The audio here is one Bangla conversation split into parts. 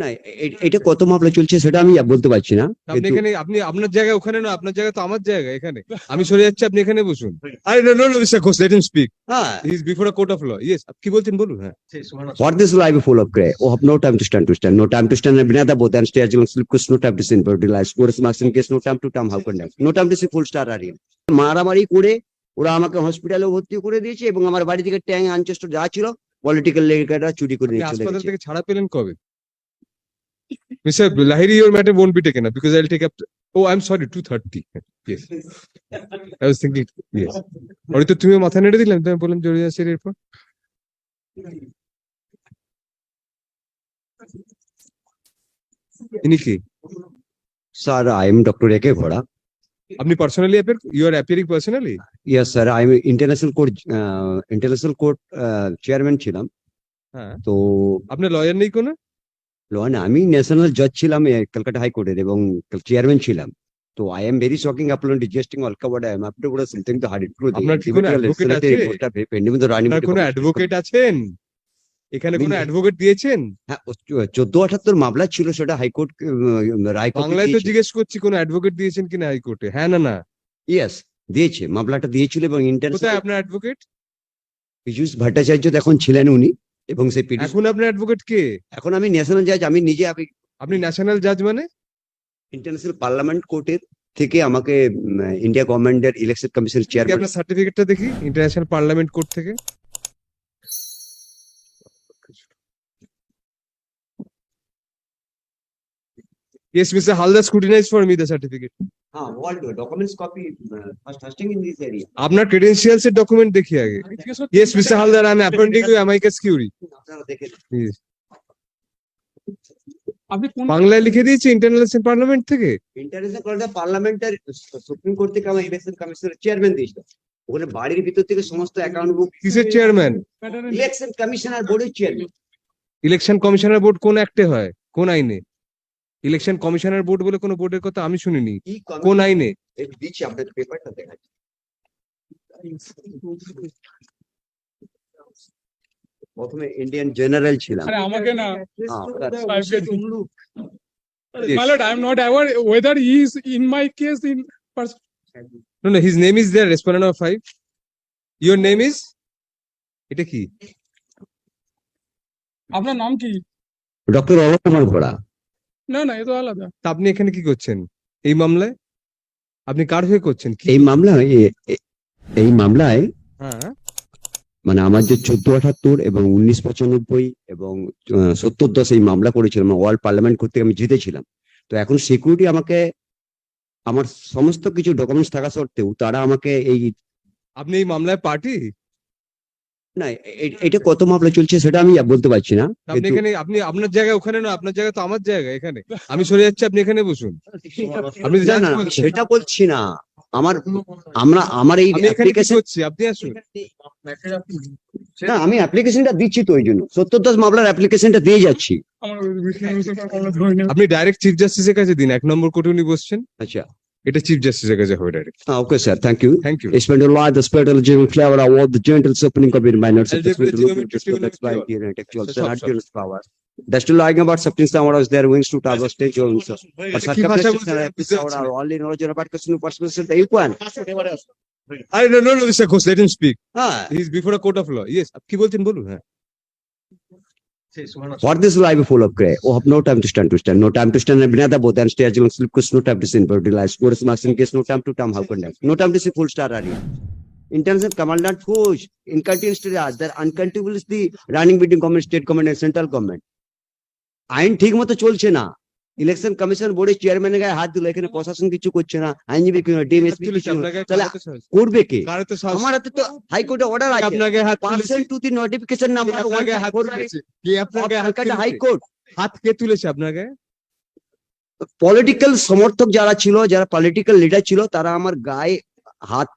না, এটা কত মামলা চলছে সেটা আমি বলতে পারছি না। আপনি এখানে, আপনি আপনার জায়গা ওখানে না, আপনার জায়গা তো আমার জায়গা এখানে। আমি সরে যাচ্ছি, আপনি এখানে বসুন। আরে no no no mister Ghosh, let him speak. হ্যাঁ, he is before a court of law. Yes, কি বলছেন বলুন। হ্যাঁ, for this life full of gray. Oh, have no time to stand, no time to stand and binada both and stay as sleep cause no time to sin body lies. Course marks in case no time to time how conduct. No time to see full star are in. মারামারি করে ওরা আমাকে হসপিটালে ভর্তি করে দিয়েছে এবং আমার বাড়ি থেকে ট্যাং আনচেস্ট যা ছিল পলিটিক্যাল লিগাররা চুরি করে আপনি নিয়ে চলে হাসপাতাল গেছে। থেকে ছাড়া পেলেন কবে? Mister Lahiri, your matter won't be taken up because I'll take up. Oh, I'm sorry, 2:30. Yes, I was thinking. Yes, ওই তো তুমি মাথা নেড়ে দিলেন, তুমি বললাম জরুরি আছে এরপর। ইনি কি? Sir, I am Dr. A.K. Ghoda. আপনি personally appear, you are appearing personally? Yes, sir. I am international court chairman ছিলাম। হ্যাঁ, তো আপনার লয়ার নেই কোনো? লন আমি ন্যাশনাল জাজ ছিলাম কলকাতা হাইকোর্টের এবং চেয়ারম্যান ছিলাম। তো আই এম ভেরি শকিং আপন ডিজেস্টিং অল কভার্ড আই এম আপনি বড় সামথিং টু হার্ড টু আপনার কি কোনো অ্যাডভোকেট আছে? আপনার কোনো অ্যাডভোকেট আছেন? এখানে কোনো অ্যাডভোকেট দিয়েছেন? হ্যাঁ, 1478 মামলা ছিল, সেটা হাইকোর্ট রায় বাংলায় তো জিজ্ঞেস করছি কোনো অ্যাডভোকেট দিয়েছেন কিনা হাইকোর্টে, হ্যাঁ না না? ইয়েস, দিয়েছে, মামলাটা দিয়েছিল এবং কোথায় ইন্টারন্যাশনাল আপনার অ্যাডভোকেট? পীযূষ ভট্টাচার্য এখন ছিলেন উনি এবং সেই এখন আপনার অ্যাডভোকেট কে? এখন আমি ন্যাশনাল জাজ, আমি নিজে আপনি ন্যাশনাল জাজ মানে? ইন্টারন্যাশনাল পার্লামেন্ট কোর্টের থেকে আমাকে ইন্ডিয়া গভর্নমেন্টের ইলেকশন কমিশন চেয়ারম্যান। আপনার সার্টিফিকেটটা দেখি, ইন্টারন্যাশনাল পার্লামেন্ট কোর্ট থেকে। Yes, Mr. Halda, scrutinize for me the certificate. হ্যাঁ, all documents copy first in this area. আপনার credentials এর ডকুমেন্ট দেখি আগে। Yes, Mr. Halda, I am appointing you amicus curiae. আপনারা দেখে Yes. বাংলায় লিখে দিয়েছি ইন্টারন্যাশনাল পার্লামেন্ট থেকে। ইন্টারন্যাশনাল পার্লামেন্টের সুপ্রিম কোর্ট থেকে আমার ইলেকশন কমিশনের চেয়ারম্যান দিয়েছিল। ওখানে বাড়ির ভিতর থেকে সমস্ত অ্যাকাউন্ট বুক। কিসের চেয়ারম্যান? ইলেকশন কমিশনার বোর্ডের চেয়ারম্যান। ইলেকশন কমিশনার বোর্ড কোন অ্যাক্টে হয়, কোন আইনে? ইলেকশন কমিশনার বোর্ড বলে কোন বোর্ডের কথা আমি শুনিনি, কোন আইনে? দিচ্ছি আপনার পেপারটা দেখাচ্ছি। প্রথমে ইন্ডিয়ান জেনারেল ছিলাম। আরে আমাকে না, Yes. my lord, I am not aware whether he is in my case in person. No, no, his name is there, respondent number 5. Your name is? এটা কি? আপনার নাম কি? ডক্টর অলোক কুমার ঘোড়া। না না, এ তো আলাদা। তা আপনি এখানে কি করছেন এই মামলায়? আপনি কার হয়ে করছেন কি? এই মামলায় হ্যাঁ, মানে আমার যে 1478 এবং 1995 এবং 70-10 এই মামলা করেছিলাম, ওয়ার্ল্ড পার্লামেন্ট করতে আমি জিতেছিলাম। তো এখন সিকিউরিটি আমাকে, আমার সমস্ত কিছু ডকুমেন্টস থাকা সত্ত্বেও তারা আমাকে আপনি এই মামলায় পার্টি? না, এটা কত মামলা চলছে সেটা আমি বলতে পারছি না। আপনি এখানে, আপনি আপনার জায়গা ওখানে না, আপনার জায়গা তো আমার জায়গা এখানে। আমি সরে যাচ্ছি, আপনি এখানে বসুন। আপনি না, না, আমি সেটা বলছি না। আমার এই আমি এখানে কি অ্যাপ্লিকেশন, করছি, আপনি আসুন। না আমি অ্যাপ্লিকেশনটা দিচ্ছি তো, ওই জন্য 70-10 মামলার অ্যাপ্লিকেশনটা দিয়ে যাচ্ছি। আমার ধরে আপনি ডাইরেক্ট চিফ জাস্টিসের কাছে দিন, 1 নম্বর কোর্টে উনি বসছেন। আচ্ছা, এটা চিফ জাস্টিসের কাছে হবে direct. Okay sir, thank you. Thank you. Spend your life, the spirit of the genuine flavor of all the gentle opening of your minor I'll take the intellectual intellectual power. That's to lying about substance that was their wings to tower stage or but কি ভাষা circumstances বলছেন? and episode are only knowledge about question person that you can. আরে no no no mister Ghosh, let him speak. হ্যাঁ, he is before a court of law. Yes, কি বলছেন বলুন। হ্যাঁ, for this life full of gray. Oh, have no time to stand, no time to stand and binada both and stay as sleep cause no time to sin body lies. Course marks in case no time to time how conduct. No time to see full star are in. International commandant push incontinence to the uncountable is the running between government, state government and central government. আইন ঠিক মতো চলছে না। ইলেকশন কমিশন বোর্ডের চেয়ারম্যানের গায়ে হাত দিল, এখানে প্রশাসন কিছু করছে না, আইনজীবী ডিএমএসপি তাহলে করবে কে? আমার হাতে তো হাইকোর্টে অর্ডার আছে, আপনাকে হাত percent to the notification number আপনাকে হাত তুলেছে কি? আপনাকে হাইকোর্ট। হাত কে তুলেছে আপনাকে? পলিটিক্যাল সমর্থক যারা ছিল, যারা পলিটিক্যাল লিডার ছিল, তারা আমার গায়ে হাত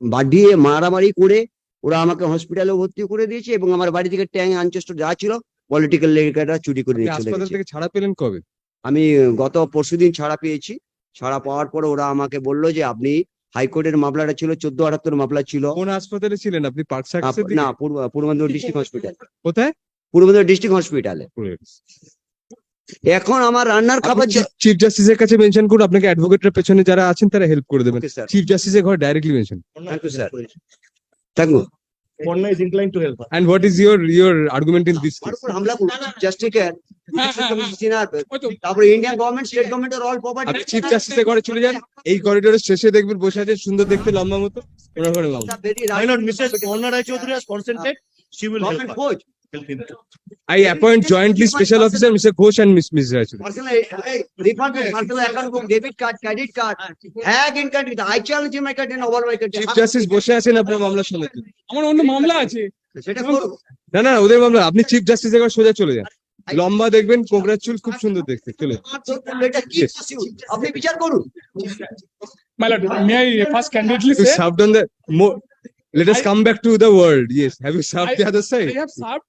বাঁধিয়ে মারামারি করে ওরা আমাকে হসপিটালে ভর্তি করে দিয়েছে এবং আমার বাড়ি থেকে ট্যাং আনচেস্ট যা ছিল পলিটিক্যাল লিডাররা চুরি করে নিয়ে চলে হাসপাতাল গেছে। থেকে ছাড়া পেলেন কবে? আমি গত পরশুদিন ছাড়া পেয়েছি। ছাড়া পাওয়ার পরে ওরা আমাকে বললো যে আপনি হাইকোর্টের মামলাটা ছিল 1478 মামলা ছিল। কোন হাসপাতালে ছিলেন আপনি? পার্ক সার্ভিসের না, দিকে? পূর্ব মেদিনীপুর ডিস্ট্রিক্ট হসপিটাল। কোথায়? পূর্ব মেদিনীপুর ডিস্ট্রিক্ট হসপিটালে। এখন আমার রান্নার খাবার চিফ জাস্টিসের কাছে মেনশন করুন, আপনাকে অ্যাডভোকেটের পেছনে যারা আছেন তারা হেল্প করে দেবেন। স্যার চিফ জাস্টিসের ঘর directly mention. Thank you sir thank you Ponna is inclined to help us. And what is your argument in this আমার case? উপর হামলা করুন জাস্টিস ওই তো তারপরে Indian government state government all property আপনি চিফ জাস্টিসের ঘরে চলে যান, এই করিডোরের শেষে দেখবেন বসে আছে সুন্দর দেখতে লম্বা মতো, ওনার ঘরে মামলা। My lord, Mrs. Ponna Rai Chaudhary has consented. She will help us. খোঁজ Help him to. I appoint jointly special officer Mr. Ghosh and Ms. Rachel. personal refund personal account book debit card credit card hack in country I challenge my country and over my country chief justice বসে আছেন আপনার মামলা শোনার জন্য। আমার অন্য মামলা আছে। সেটা করুন না ওদের মামলা, আপনি চিফ জাস্টিসের ঘরে সোজা চলে যান, লম্বা দেখবেন, কোবরা চুল, খুব সুন্দর দেখতে, চলে যান। এটা কি pursuit? আপনি বিচার করুন My lord, may I first candidly You say served on the let us come back to the world. Yes, have you served the other side? I have served